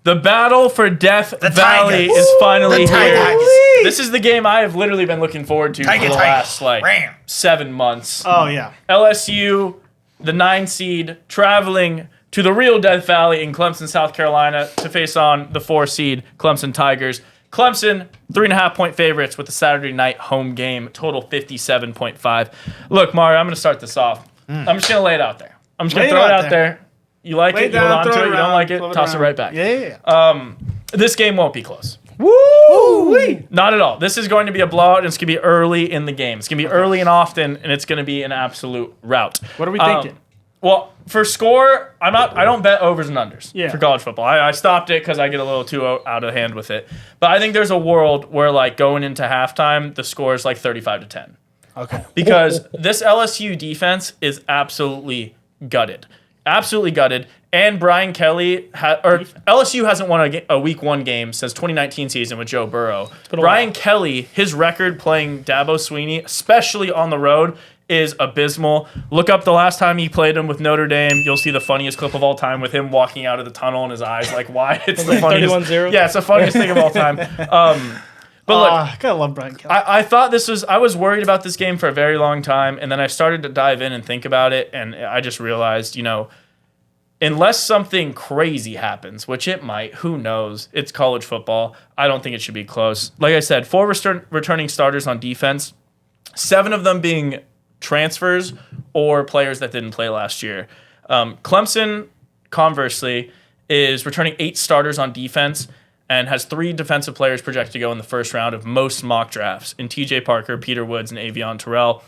The battle for Death Valley is finally here. This is the game I have literally been looking forward to for the last 7 months. Oh, yeah. LSU, the 9 seed, traveling to the real Death Valley in Clemson, South Carolina, to face on the 4 seed Clemson Tigers. Clemson, 3.5-point favorites with the Saturday night home game, total 57.5. Look, Mario, I'm going to start this off. I'm just going to lay it out there. I'm just going to throw it out there. You like it, you hold on to it. You don't like it, toss it right back. Yeah. This game won't be close. Woo! Not at all. This is going to be a blowout, and it's going to be early in the game. It's going to be early and often, and it's going to be an absolute rout. What are we thinking? Well, for score, I don't bet overs and unders for college football. I stopped it because I get a little too out of hand with it. But I think there's a world where, like, going into halftime, the score is like 35-10. Okay. Because this LSU defense is absolutely gutted. Absolutely gutted. And Brian Kelly, LSU hasn't won a week 1 game since 2019 season with Joe Burrow. Brian Kelly, his record playing Dabo Swinney, especially on the road, is abysmal. Look up the last time he played him with Notre Dame. You'll see the funniest clip of all time with him walking out of the tunnel and his eyes like wide. It's the funniest. 31-0? Yeah, it's the funniest thing of all time. But look, I gotta love Brian Kelly. I thought I was worried about this game for a very long time, and then I started to dive in and think about it, and I just realized, unless something crazy happens, which it might, who knows? It's college football. I don't think it should be close. Like I said, 4 returning starters on defense, 7 of them being transfers or players that didn't play last year. Clemson, conversely, is returning 8 starters on defense and has 3 defensive players projected to go in the first round of most mock drafts in TJ Parker, Peter Woods, and Avion Terrell.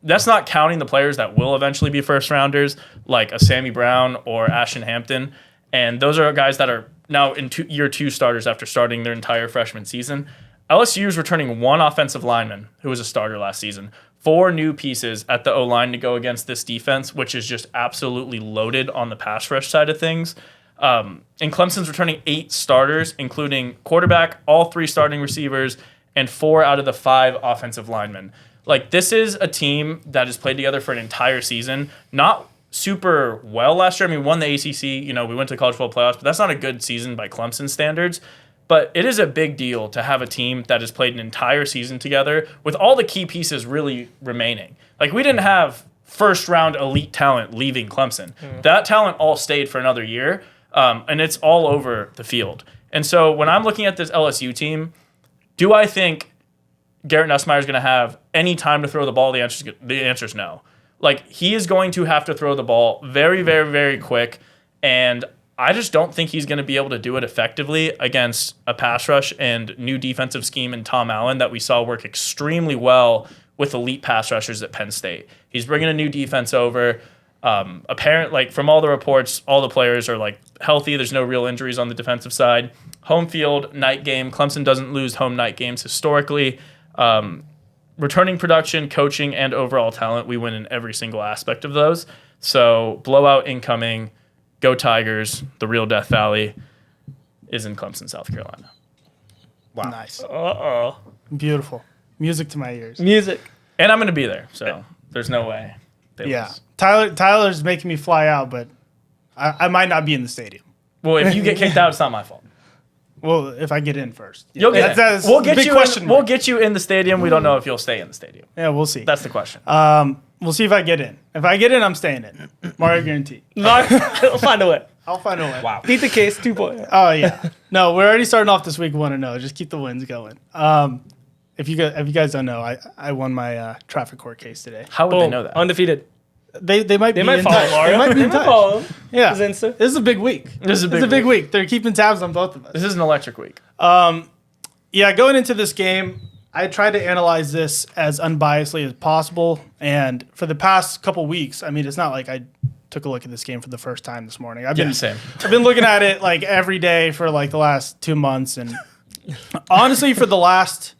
That's not counting the players that will eventually be first rounders, like a Sammy Brown or Ashton Hampton. And those are guys that are now in year 2 starters after starting their entire freshman season. LSU is returning 1 offensive lineman who was a starter last season. 4 new pieces at the O-line to go against this defense, which is just absolutely loaded on the pass rush side of things. And Clemson's returning 8 starters, including quarterback, all 3 starting receivers, and 4 out of the 5 offensive linemen. Like, this is a team that has played together for an entire season. Not super well last year. I mean, won the ACC. We went to the college football playoffs, but that's not a good season by Clemson standards. But it is a big deal to have a team that has played an entire season together with all the key pieces really remaining. Like, we didn't have first-round elite talent leaving Clemson. That talent all stayed for another year, and it's all over the field. And so when I'm looking at this LSU team, do I think Garrett Nussmeier is going to have any time to throw the ball? The answer is no. Like, he is going to have to throw the ball very, very, very quick, and I just don't think he's going to be able to do it effectively against a pass rush and new defensive scheme in Tom Allen that we saw work extremely well with elite pass rushers at Penn State. He's bringing a new defense over. From all the reports, all the players are healthy. There's no real injuries on the defensive side. Home field, night game. Clemson doesn't lose home night games historically. Returning production, coaching, and overall talent, we win in every single aspect of those. So blowout incoming. Go Tigers. The real Death Valley is in Clemson, South Carolina. Wow. Nice. Uh-oh. Beautiful. Music to my ears. Music. And I'm going to be there, so there's no way they lose. Tyler's making me fly out, but I might not be in the stadium. Well, if you get kicked out, it's not my fault. Well, if I get in first. Yeah. You'll get in. We'll get you in the stadium. We don't know if you'll stay in the stadium. Yeah, we'll see. That's the question. We'll see if I get in. If I get in, I'm staying in. Mario guarantee. I'll find a way. I'll find a way. Wow. Beat the case 2.0. Oh, yeah. No, we're already starting off this week 1-0. Just keep the wins going. If you guys don't know, I won my traffic court case today. How would they know that? Undefeated. They might be in follow touch. Mario. They might be in touch. Follow him. Yeah. His Insta. This is a big week. This is a big week. They're keeping tabs on both of us. This is an electric week. Yeah, going into this game, I tried to analyze this as unbiasedly as possible. And for the past couple weeks, I mean, it's not like I took a look at this game for the first time this morning. I've been looking at it every day for the last 2 months. And honestly, for the last,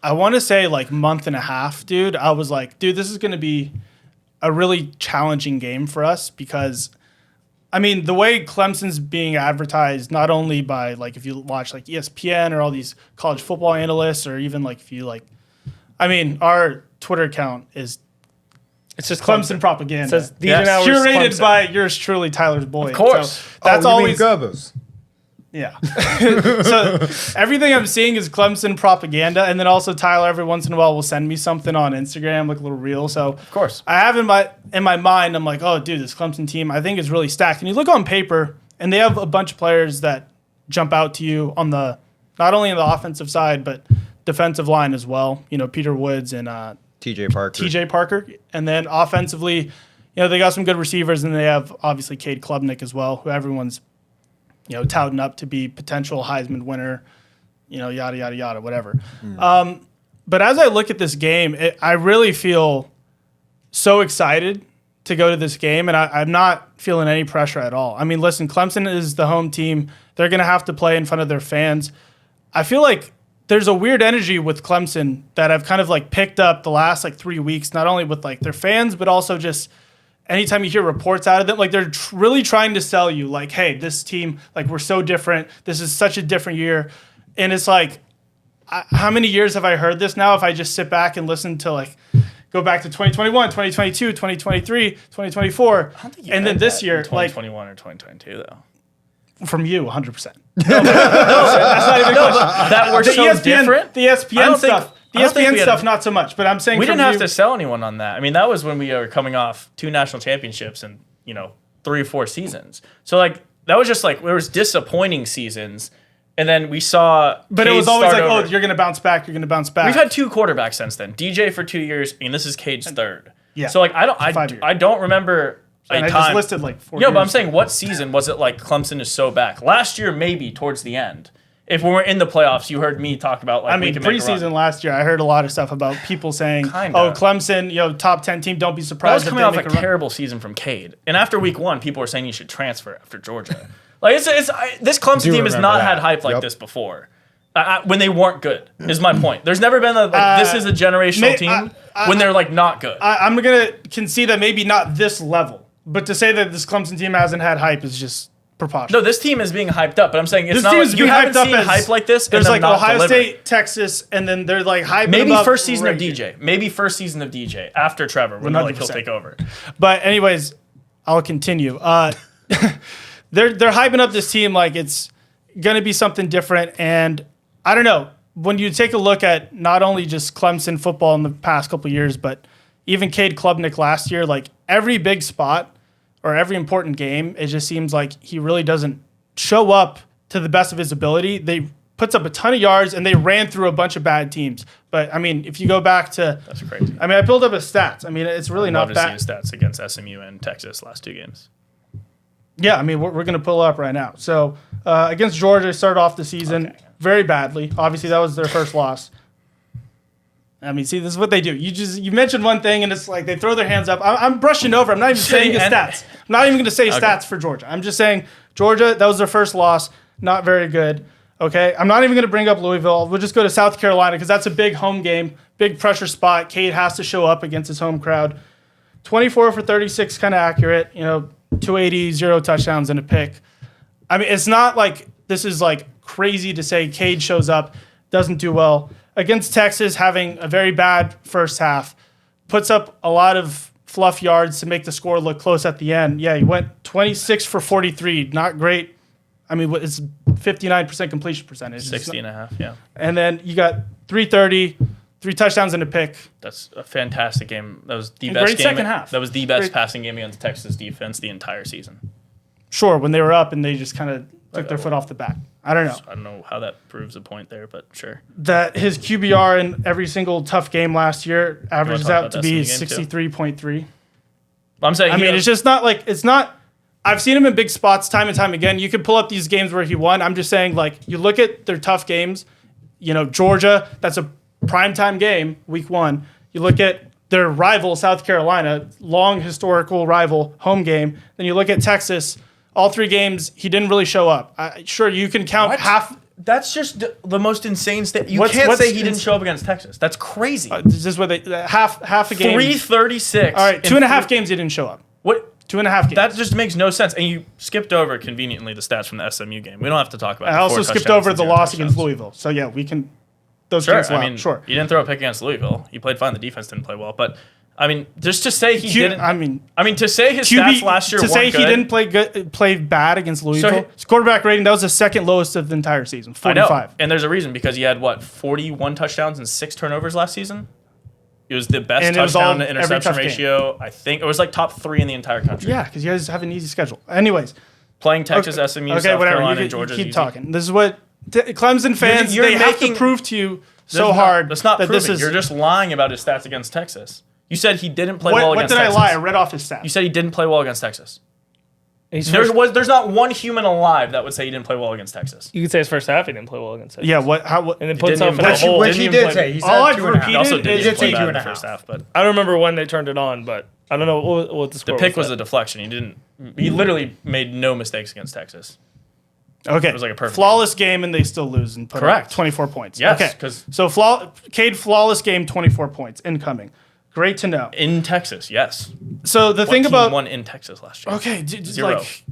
I want to say month and a half, dude, I was like, dude, this is going to be a really challenging game for us because, I mean, the way Clemson's being advertised, not only by if you watch ESPN or all these college football analysts, or even if you our Twitter account is it's just Clemson propaganda. It says curated by yours truly, Tyler's boy. Of course, so that's always Gerbers. Yeah. So everything I'm seeing is Clemson propaganda, and then also Tyler every once in a while will send me something on Instagram, like a little reel. So Of course. I have in my mind, I'm like, oh, dude, this Clemson team I think is really stacked. And you look on paper, and they have a bunch of players that jump out to you on the not only on the offensive side but defensive line as well. You know, Peter Woods and TJ Parker, and then offensively, you know, they got some good receivers, and they have obviously Cade Klubnik as well, who everyone's touting up to be potential Heisman winner, yada, yada, yada, whatever. But as I look at this game, I really feel so excited to go to this game, and I'm not feeling any pressure at all. I mean, listen, Clemson is the home team. They're going to have to play in front of their fans. I feel like there's a weird energy with Clemson that I've kind of like picked up the last like 3 weeks, not only with like their fans, but also just anytime you hear reports out of them, like they're really trying to sell you, like, hey, this team, like, we're so different. This is such a different year. And it's like, how many years have I heard this now? If I just sit back and listen to, like, go back to 2021, 2022, 2023, 2024, and then this year, 2021 or 2022, though. From you, 100%. That's not even that we're so different. The ESPN stuff. The ESPN stuff, not so much, but I'm saying we didn't have to sell anyone on that. I mean, that was when we were coming off 2 national championships in 3 or 4 seasons. So like that was just like there was disappointing seasons, and then we saw. But it was always like, oh, you're gonna bounce back. You're gonna bounce back. We've had 2 quarterbacks since then. DJ for 2 years, and this is Cade's third. Yeah. So like I don't remember. And I just listed like 4 years. Yeah, but I'm saying what season was it like Clemson is so back? Last year maybe towards the end. If we were in the playoffs, you heard me talk about like. I mean, preseason last year, I heard a lot of stuff about people saying, "Oh, Clemson, top 10 team. Don't be surprised." That was coming off a terrible season from Cade, and after week 1, people were saying you should transfer after Georgia. Like this Clemson team has not had hype like this before. When they weren't good, is my point. There's never been this is a generational team when they're like not good. I'm gonna concede that maybe not this level, but to say that this Clemson team hasn't had hype is just preposterous. No, this team is being hyped up, but I'm saying it's this not. Like, you haven't seen hype like this. There's like Ohio delivering. State, Texas, and then they're like hyping. Maybe up first season of DJ. Maybe first season of DJ after Trevor when like he'll take over. But anyways, I'll continue. They're hyping up this team like it's gonna be something different, and I don't know. When you take a look at not only just Clemson football in the past couple of years, but even Cade Klubnik last year, like every big spot or every important game, it just seems like he really doesn't show up to the best of his ability. They puts up a ton of yards, and they ran through a bunch of bad teams. But, I mean, if you go back to... That's crazy. I mean, I pulled up his stats. I mean, it's really not bad. I'd love to see his stats against SMU and Texas last 2 games. Yeah, I mean, we're going to pull up right now. So, against Georgia, they started off the season very badly. Obviously, that was their first loss. I mean, see, this is what they do. You mentioned one thing, and it's like they throw their hands up. I'm brushing over. I'm not even saying the stats. I'm not even going to say stats for Georgia. I'm just saying Georgia, that was their first loss. Not very good. Okay? I'm not even going to bring up Louisville. We'll just go to South Carolina because that's a big home game, big pressure spot. Cade has to show up against his home crowd. 24 for 36, kind of accurate. 280, 0 touchdowns, and a pick. I mean, it's not like this is like crazy to say Cade shows up, doesn't do well. Against Texas, having a very bad first half, puts up a lot of fluff yards to make the score look close at the end. Yeah, he went 26 for 43. Not great. I mean, it's 59% completion percentage. 60.5, yeah. And then you got 330, 3 touchdowns and a pick. That's a fantastic game. That was the best game. Second half. That was the best passing game against Texas defense the entire season. Sure, when they were up and they just kind of took their foot off the back. I don't know. I don't know how that proves a point there, but sure. That his QBR in every single tough game last year averages out to be 63.3. I'm saying, I mean, it's just not like it's not. I've seen him in big spots time and time again. You could pull up these games where he won. I'm just saying, like, you look at their tough games. Georgia, that's a primetime game, week 1. You look at their rival, South Carolina, long historical rival, home game. Then you look at Texas. All 3 games, he didn't really show up. Sure, you can count half. That's just the most insane state. You can't say he didn't show up against Texas. That's crazy. This is what they half a game. 336. All right, 2.5 games he didn't show up. What? 2.5 games. That just makes no sense. And you skipped over conveniently the stats from the SMU game. We don't have to talk about it. I also skipped over the loss against Louisville. So yeah, we can. Those games. Sure. You didn't throw a pick against Louisville. You played fine. The defense didn't play well, but I mean, just to say he didn't. I mean, to say his stats last year to weren't say good, he didn't play bad against Louisville. His quarterback rating, that was the second lowest of the entire season, 45. I know, and there's a reason because he had 41 touchdowns and 6 turnovers last season. It was the best touchdown to interception ratio. I think it was like top 3 in the entire country. Yeah, because you guys have an easy schedule. Anyways, playing Texas, SMU, South Carolina, and Georgia. Keep talking. This is what Clemson fans they have to prove to you hard. That's not that proving. this is. You're just lying about his stats against Texas. You said he didn't play well against Texas. What did I lie? I read off his stats. You said he didn't play well against Texas. There's not one human alive that would say he didn't play well against Texas. You could say his first half he didn't play well against Texas. Yeah, what? And then puts himself in a hole. Which he did say. He said all I've 2.5. repeated He also is didn't play bad in the 2.5. first half, but I don't remember when they turned it on, but I don't know what the score the pick was that. a deflection. He literally made no mistakes against Texas. Okay, It was like a perfect flawless game, and they still lose and put Correct. up 24 points. Yes, okay. 'cause- So Cade flawless game, 24 points incoming. Great to know. In Texas, yes. So the What thing team about won in Texas last year? okay, Zero. like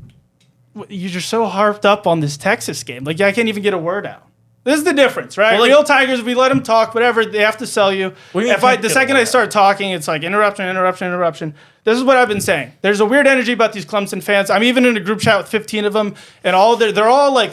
you're so harped up on this Texas game. Like I can't even get a word out. This is the difference, right? Well, like- Real Tigers, we let them talk, whatever. They have to sell you. What do you mean If can't the get a second word I out? start talking, it's like interruption. This is what I've been saying. There's a weird energy about these Clemson fans. I'm even in a group chat with 15 of them, and they're all like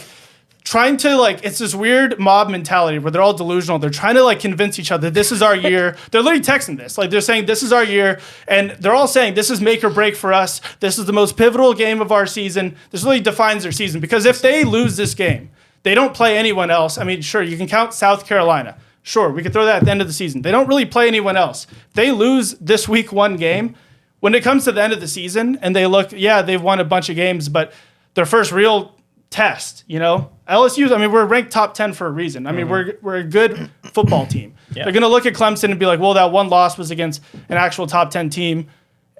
trying to it's this weird mob mentality where they're all delusional. They're trying to convince each other this is our year. They're literally texting this. They're saying this is our year, and they're all saying this is make or break for us. This is the most pivotal game of our season. This really defines their season because if they lose this game, they don't play anyone else. I mean, sure, you can count South Carolina. Sure, we could throw that at the end of the season. They don't really play anyone else. If they lose this week 1 game, when it comes to the end of the season and they look, they've won a bunch of games, but their first real test, LSU, I mean, we're ranked top 10 for a reason. I mean, we're a good football team. Yeah. They're going to look at Clemson and be like, well, that one loss was against an actual top 10 team,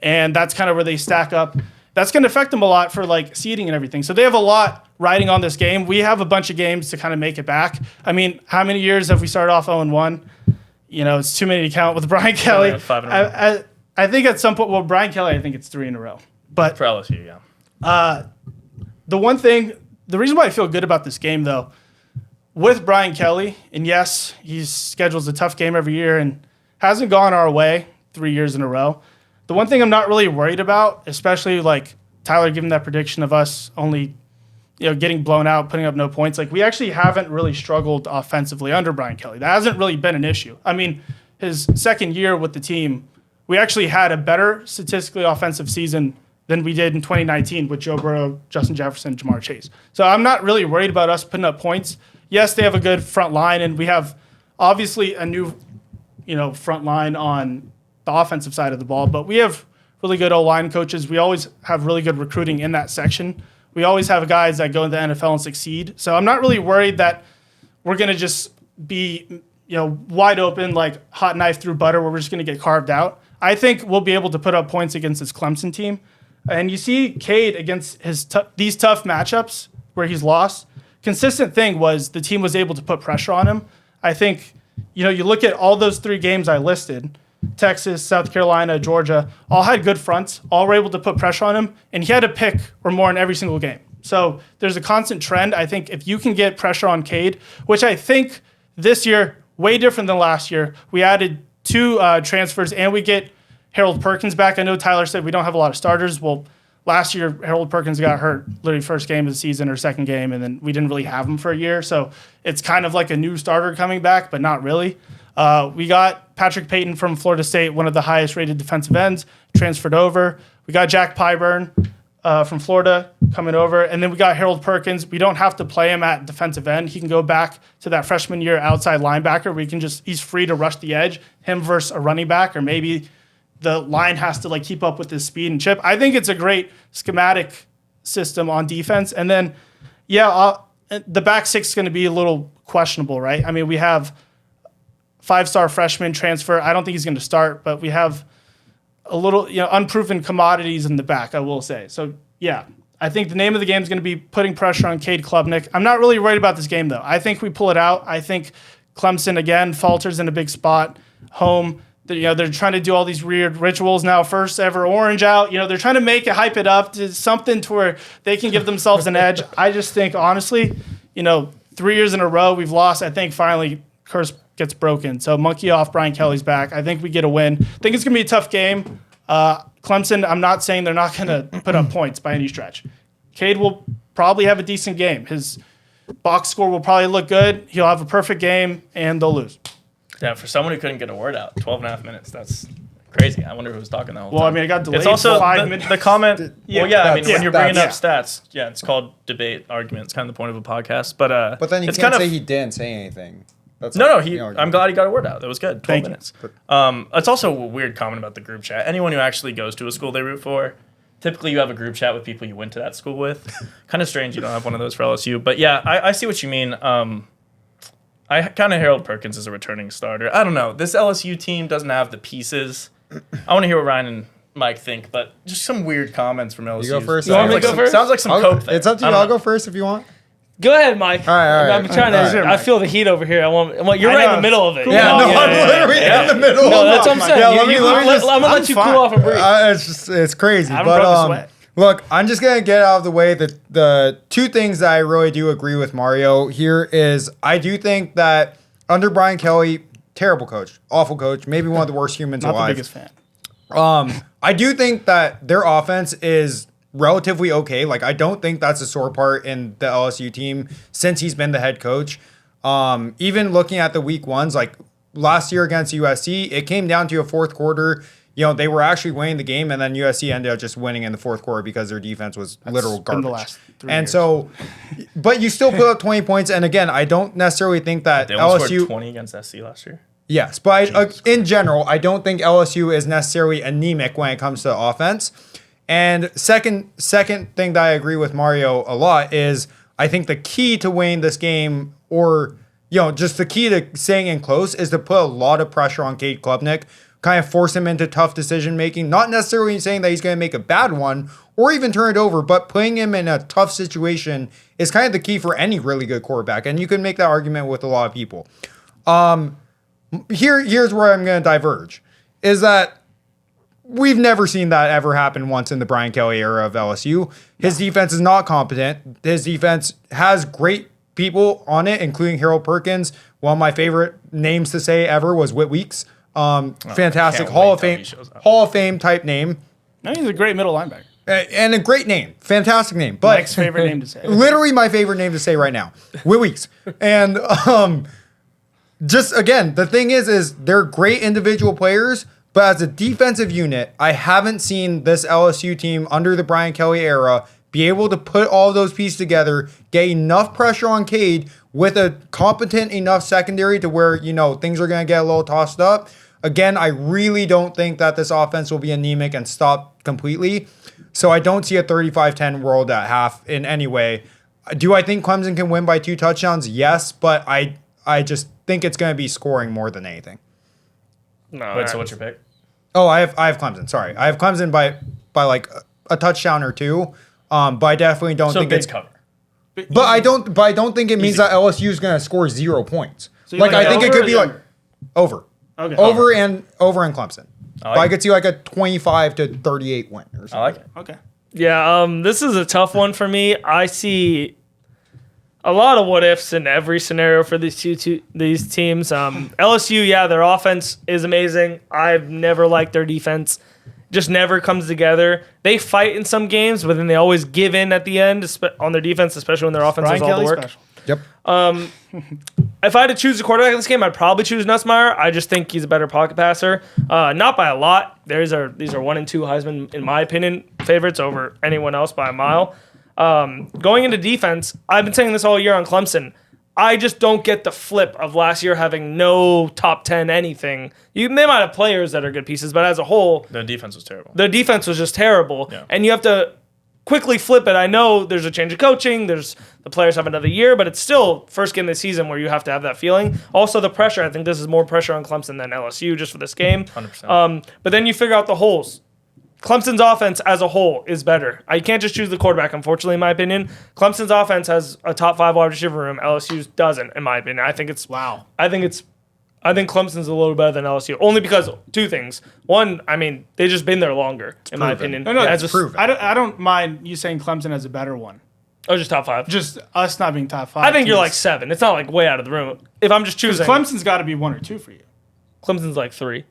and that's kind of where they stack up. That's going to affect them a lot for seeding and everything. So they have a lot riding on this game. We have a bunch of games to kind of make it back. I mean, how many years have we started off 0-1? It's too many to count with Brian Kelly. 5 in a row. I think at some point, well, Brian Kelly, I think it's 3 in a row. But For LSU, yeah. the reason why I feel good about this game, though, with Brian Kelly, and yes, he schedules a tough game every year and hasn't gone our way 3 years in a row. The one thing I'm not really worried about, especially Tyler giving that prediction of us only getting blown out, putting up no points, we actually haven't really struggled offensively under Brian Kelly. That hasn't really been an issue. I mean, his second year with the team, we actually had a better statistically offensive season than we did in 2019 with Joe Burrow, Justin Jefferson, Jamar Chase. So I'm not really worried about us putting up points. Yes, they have a good front line, and we have obviously a new, front line on the offensive side of the ball, but we have really good O-line coaches. We always have really good recruiting in that section. We always have guys that go into the NFL and succeed. So I'm not really worried that we're going to just be, wide open, like hot knife through butter, where we're just going to get carved out. I think we'll be able to put up points against this Clemson team. And you see Cade against these tough matchups where he's lost. Consistent thing was the team was able to put pressure on him. I think, you look at all those 3 games I listed, Texas, South Carolina, Georgia, all had good fronts, all were able to put pressure on him, and he had a pick or more in every single game. So there's a constant trend. I think if you can get pressure on Cade, which I think this year, way different than last year, we added 2 transfers and we get Harold Perkins back. I know Tyler said we don't have a lot of starters. Well, last year, Harold Perkins got hurt literally first game of the season or second game, and then we didn't really have him for a year. So it's kind of like a new starter coming back, but not really. We got Patrick Payton from Florida State, one of the highest rated defensive ends, transferred over. We got Jack Pyburn from Florida coming over. And then we got Harold Perkins. We don't have to play him at defensive end. He can go back to that freshman year outside linebacker. He's free to rush the edge, him versus a running back, or maybe the line has to keep up with his speed and chip. I think it's a great schematic system on defense. And then, the back 6 is going to be a little questionable, right? I mean, we have 5-star freshman transfer. I don't think he's going to start, but we have a little, unproven commodities in the back, I will say. So, I think the name of the game is going to be putting pressure on Cade Klubnik. I'm not really worried about this game, though. I think we pull it out. I think Clemson, again, falters in a big spot, home. They're trying to do all these weird rituals now. First ever orange out. They're trying to hype it up to something to where they can give themselves an edge. I just think, honestly, 3 years in a row we've lost. I think finally curse gets broken. So monkey off, Brian Kelly's back. I think we get a win. I think it's going to be a tough game. Clemson, I'm not saying they're not going to put up points by any stretch. Cade will probably have a decent game. His box score will probably look good. He'll have a perfect game, and they'll lose. Yeah, for someone who couldn't get a word out, 12 and a half minutes, that's crazy. I wonder who was talking the whole time. Well, I mean, I got delayed it's also 5 minutes. the comment. When you're bringing up stats. stats, it's called debate, argument. It's kind of the point of a podcast. But then you it's can't kind say of, he didn't say anything. That's No, like, I'm glad he got a word out. That was good. 12 Thank you. minutes. It's also a weird comment about the group chat. Anyone who actually goes to a school they root for, typically you have a group chat with people you went to that school with. Kind of strange you don't have one of those for LSU. But yeah, I see what you mean. I kind of Harold Perkins as a returning starter. I don't know. This LSU team doesn't have the pieces. I want to hear what Ryan and Mike think, but just some weird comments from LSU. You go first. You want me to go first? Sounds like some coke thing. It's up to you. I'll go first if you want. Go ahead, Mike. All right. I'm trying to. All right. I feel the heat over here. You're right in the middle of it. Yeah, no, I'm literally in the middle. No, that's what I'm saying. Yeah, I'm gonna let you cool off and breathe. It's crazy. I haven't broke a sweat. Look, I'm just gonna get out of the way that the two things that I really do agree with Mario here is I do think that under Brian Kelly, terrible coach, awful coach, maybe one of the worst humans Not alive. the biggest fan. I do think that their offense is relatively okay. Like, I don't think that's a sore part in the LSU team since he's been the head coach. Even looking at the week ones, like last year against USC, it came down to a fourth quarter. They were actually winning the game, and then USC ended up just winning in the fourth quarter because their defense was literal garbage. the last 3 and years. So, but you still put up 20 points. And again, I don't necessarily think that They only LSU scored 20 against SC last year. Yes, but in general, I don't think LSU is necessarily anemic when it comes to offense. And second thing that I agree with Mario a lot is I think the key to winning this game, or just the key to staying in close, is to put a lot of pressure on Cade Klubnik, kind of force him into tough decision making. Not necessarily saying that he's going to make a bad one or even turn it over, but putting him in a tough situation is kind of the key for any really good quarterback. And you can make that argument with a lot of people. Here's where I'm going to diverge, is that we've never seen that ever happen once in the Brian Kelly era of LSU. His defense is not competent. His defense has great people on it, including Harold Perkins. One of my favorite names to say ever was Whit Weeks. Fantastic Hall of Fame type name. No, he's a great middle linebacker. And a great name. Fantastic name. But Mike's favorite name to say. Literally my favorite name to say right now. Whit Weeks. And just again, the thing is they're great individual players, but as a defensive unit, I haven't seen this LSU team under the Brian Kelly era be able to put all those pieces together, get enough pressure on Cade with a competent enough secondary to where, things are going to get a little tossed up. Again, I really don't think that this offense will be anemic and stop completely. So I don't see a 35-10 world at half in any way. Do I think Clemson can win by 2 touchdowns? Yes, but I just think it's going to be scoring more than anything. No. Wait, so what's your pick? Oh, I have Clemson. Sorry, I have Clemson by like a touchdown or 2. But I definitely don't think big it's cover. But I don't think it means that LSU is going to score 0 points. So like I think it over could or be like under? over. Okay. Over in Clemson. like But I it. could see like a 25-38 win or something. I like it. Okay. Yeah, this is a tough one for me. I see a lot of what ifs in every scenario for these these teams. LSU, yeah, their offense is amazing. I've never liked their defense. Just never comes together. They fight in some games, but then they always give in at the end on their defense, especially when their offense Brian does all the Kelly work. special. Yep. If I had to choose a quarterback in this game, I'd probably choose Nussmeier. I just think he's a better pocket passer. Not by a lot. These are 1 and 2 Heisman, in my opinion, favorites over anyone else by a mile. Going into defense, I've been saying this all year on Clemson. I just don't get the flip of last year having no top 10 anything. They might have players that are good pieces, but as a whole, The defense was terrible. the defense was just terrible. Yeah. And you have to quickly flip it. I know there's a change of coaching. The players have another year, but it's still first game of the season where you have to have that feeling. Also, the pressure. I think this is more pressure on Clemson than LSU just for this game. 100%. But then you figure out the holes. Clemson's offense as a whole is better. I can't just choose the quarterback, unfortunately, in my opinion. Clemson's offense has a top 5 wide receiver room. LSU's doesn't, in my opinion. I think Clemson's a little better than LSU, only because 2 things. One, I mean, they've just been there longer, in my opinion. No, As it's a- proven. I don't mind you saying Clemson has a better one. Oh, just top 5. Just us not being top 5. I think you're like teams. 7. It's not like way out of the room. If I'm just choosing, Clemson's got to be 1 or 2 for you. Clemson's like 3.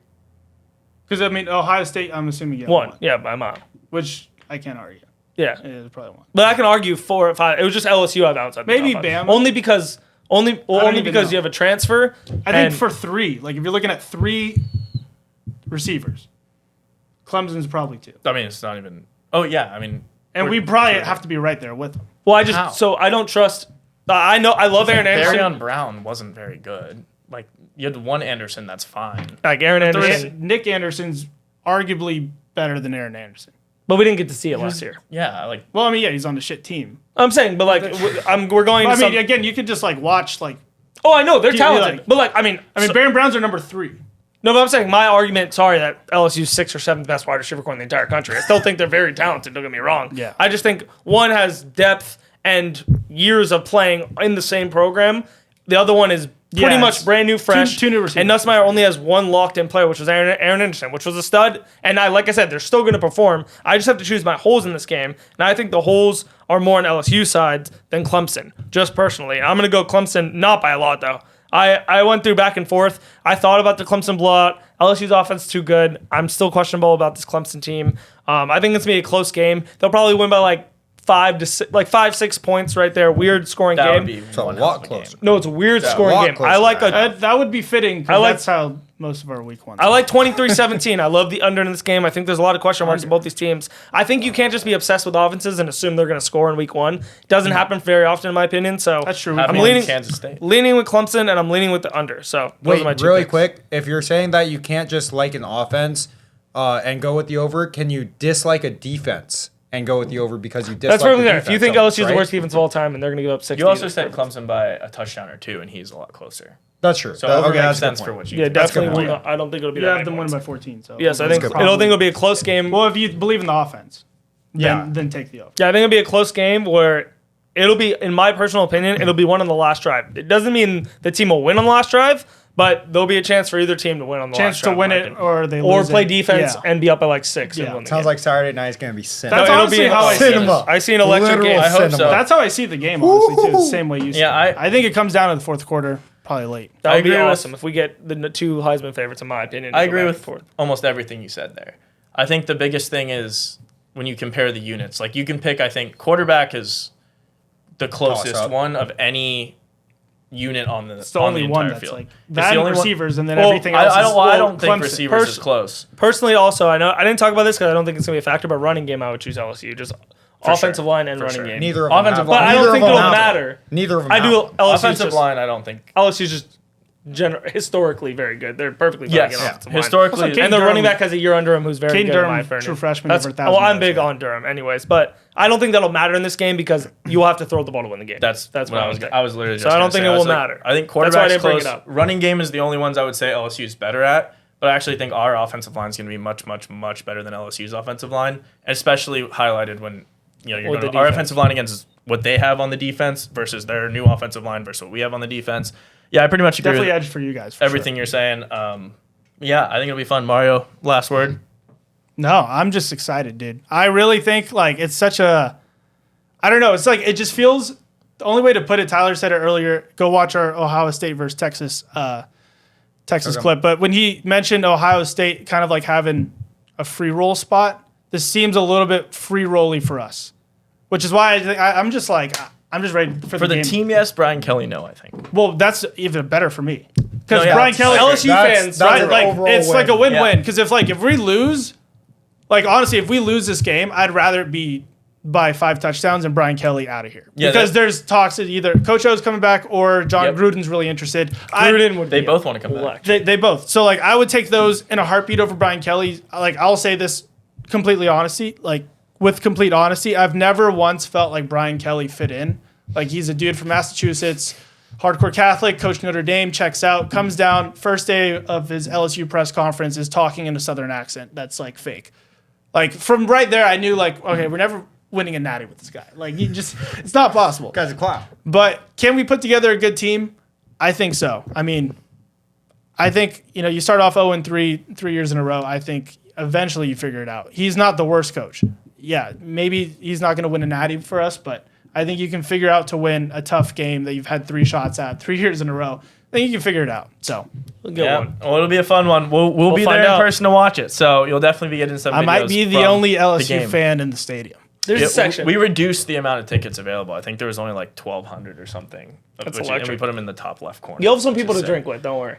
Because I mean, Ohio State, I'm assuming you have 1. 1, Yeah, by a mile. which I can't argue. Yeah. It is probably 1. But I can argue 4 or 5. It was just LSU I've outside. the Maybe top 5. Bama. Only because only even because know. you have a transfer. I and think for 3, like if you're looking at 3 receivers, Clemson's probably 2. I mean, it's not even. Oh yeah, I mean, And we probably have to be right there with them. well, I just How? so I don't trust. I know I love Aaron Anderson. Darion Brown wasn't very good. Like you had one Anderson, that's fine. Like Aaron Anderson, Nick Anderson's arguably better than Aaron Anderson. but we didn't get to see it last year. Yeah, like Well, I mean, yeah, he's on the shit team. I'm saying, but like we're going. But, To I mean, some, again, you could just like watch like. oh, I know they're you talented, like- but like I mean, Baron Browns are number 3. no, but I'm saying my argument. Sorry, that LSU's 6th or 7th best wide receiver core in the entire country. I still think they're very talented. Don't get me wrong. Yeah. I just think one has depth and years of playing in the same program. The other one is pretty Yeah, much it's brand new, fresh. two new receivers. And Nussmeier only has one locked-in player, which was Aaron Anderson, which was a stud. And like I said, they're still going to perform. I just have to choose my holes in this game, and I think the holes are more on LSU side than Clemson, just personally. I'm going to go Clemson, not by a lot though. I went through back and forth. I thought about the Clemson blowout. LSU's offense is too good. I'm still questionable about this Clemson team. I think it's going to be a close game. They'll probably win by like 5-6 points right there. Weird scoring that game. would be It's a one lot hell of a closer. game. No, it's a weird a scoring lot game. closer I like than a That would be fitting. 'Cause I like- that's how most of our week ones. I like 23-17. I love the under in this game. I think there's a lot of question marks in both these teams. I think you can't just be obsessed with offenses and assume they're going to score in week 1. It doesn't happen very often, in my opinion. So That's true. I'm Happening leaning in Kansas State. leaning with Clemson, and I'm leaning with the under. So those are my Wait, 2 really picks. quick. If you're saying that you can't just like an offense and go with the over, can you dislike a defense and go with the over because you dislike That's perfectly the fair. If you defense? think LSU is the right? worst defense of all time and they're going to give up 60, You also said Clemson by a touchdown or 2, and he's a lot closer. That's true. So over okay, makes that's a good sense for point. what you. Yeah, think. definitely. good Will point. not, I don't think it'll be You that have many them winning points. by 14. So Yes, I that's think good. it'll think it'll be a close game. Well, if you believe in the offense, Yeah. then take the over. Yeah, I think it'll be a close game where it'll be, in my personal opinion, it'll be one on the last drive. It doesn't mean the team will win on the last drive, but there'll be a chance for either team to win on the Chance last to drive. win in my it opinion. or they Or lose play it. defense Yeah. and be up by like 6 and Yeah. win the Sounds game. like Saturday night is going to be cinema. That's it'll honestly be how I see it. cinema. I see an electric Literal game. I hope cinema. so. That's how I see the game, honestly, too. The Woo-hoo. same way you see Yeah, it. I- I think it comes down to the fourth quarter, probably late. That would be agree with- awesome if we get the 2 Heisman favorites, in my opinion. to I go agree back with and forth. almost everything you said there. I think the biggest thing is when you compare the units. Like you can pick, I think quarterback is the closest up. one of any unit on the It's the only one that's field. like It's that the and only one- receivers, and then Well, everything else. I don't. is, I don't think Clemson. receivers is close. Personally, also, I know I didn't talk about this because I don't think it's going to be a factor, but running game, I would choose LSU. Just offensive sure. line and For running sure. game. Neither of them Offensive have line- But them. I Neither don't of think them it'll have them. matter. Neither of them I have do them. LSU's Offensive just, line, I don't think. LSU's just historically very good. They're perfectly fine Yes, against yeah. offensive line. Historically, Also, And the Durham- running back has a year under him who's very Caden good. Durham, in my opinion. true freshman, That's, over 1,000 well, I'm yards, big yeah. on Durham, anyways, but I don't think that'll matter in this game because you will have to throw the ball to win the game. That's what what I was. think. I was literally. So Just I don't gonna think say. it I will was like, matter. I think That's why I quarterback's didn't bring it close. up. Running game is the only ones I would say LSU is better at. But I actually think our offensive line is going to be much, much, much better than LSU's offensive line, especially highlighted when you're With going the our defense. offensive line against what they have on the defense versus their new offensive line versus what we have on the defense. Yeah, I pretty much agree Definitely with edge for you guys. For everything you're saying. Yeah, I think it'll be fun. Mario, last word. Sure. No, I'm just excited, dude. I really think like it's such a. I don't know. It's like it just feels. The only way to put it, Tyler said it earlier. Go watch our Ohio State versus Texas Okay. clip. But when he mentioned Ohio State kind of like having a free roll spot, this seems a little bit free rolly for us, which is why I'm just like I'm just ready for For the game. team, yes. Brian Kelly, no, I think. Well, that's even better for me because No, yeah, Brian Kelly, LSU fans, that's right? an Like overall it's like a win. win-win Yeah. because if we lose, like honestly, if we lose this game, I'd rather it be by 5 touchdowns and Brian Kelly out of here Yeah, because that- there's talks that either Coach O's coming back or John Yep. Gruden's really interested. Gruden would They be both want to come back. electric. They both. So like I would take those in a heartbeat over Brian Kelly. Like I'll say this completely honesty, like with complete honesty, I've never once felt like Brian Kelly fit in. Like he's a dude from Massachusetts, hardcore Catholic, coached Notre Dame, checks out, comes down, first day of his LSU press conference is talking in a Southern accent that's like fake. Like from right there, I knew like, okay, we're never winning a natty with this guy. Like you just, it's not possible. Guy's a clown. But can we put together a good team? I think so. I mean, I think, you start off 0-3 3 years in a row. I think eventually you figure it out. He's not the worst coach. Yeah, maybe he's not going to win a natty for us, but I think you can figure out to win a tough game that you've had 3 shots at 3 years in a row. I think you can figure it out. So, A good Yeah, one. well, it'll be a fun one. We'll be find there in out. person to watch it, so you'll definitely be getting some. I might be videos the from only the LSU game. fan in the stadium. There's Yeah, a section. We reduced the amount of tickets available. I think there was only like 1,200 or something. That's and we electric. put them in the top left corner. You'll have some which people is to sick. drink with. Don't worry.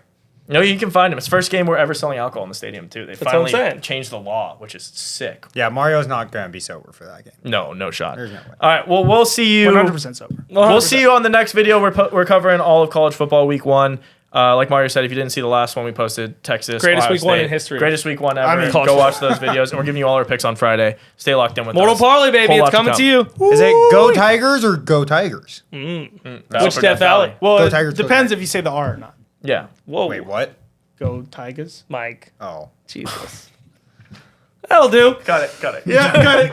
No, you can find them. It's the first game we're ever selling alcohol in the stadium too. They what I'm finally saying. changed the law, which is sick. Yeah, Mario's not going to be sober for that game. No shot. There's no way. All right, well, we'll see you. 100% sober. We'll see you on the next video. We're covering all of college football week 1. Like Mario said, if you didn't see the last one we posted, Texas, Greatest Ohio week 1 State. in history. Greatest week 1 ever. I mean, go watch those videos, and we're giving you all our picks on Friday. Stay locked in with Mortal us. Parlay, baby. Whole It's lot coming come. to you. Is it Go Tigers or Go Tigers? Which Death Valley? Well, Go it Tigers, go depends Tigers. if you say the R or not. Yeah. Whoa. Wait, what? Go Tigers. Mike. Oh. Jesus. That'll do. Got it. Yeah, got it.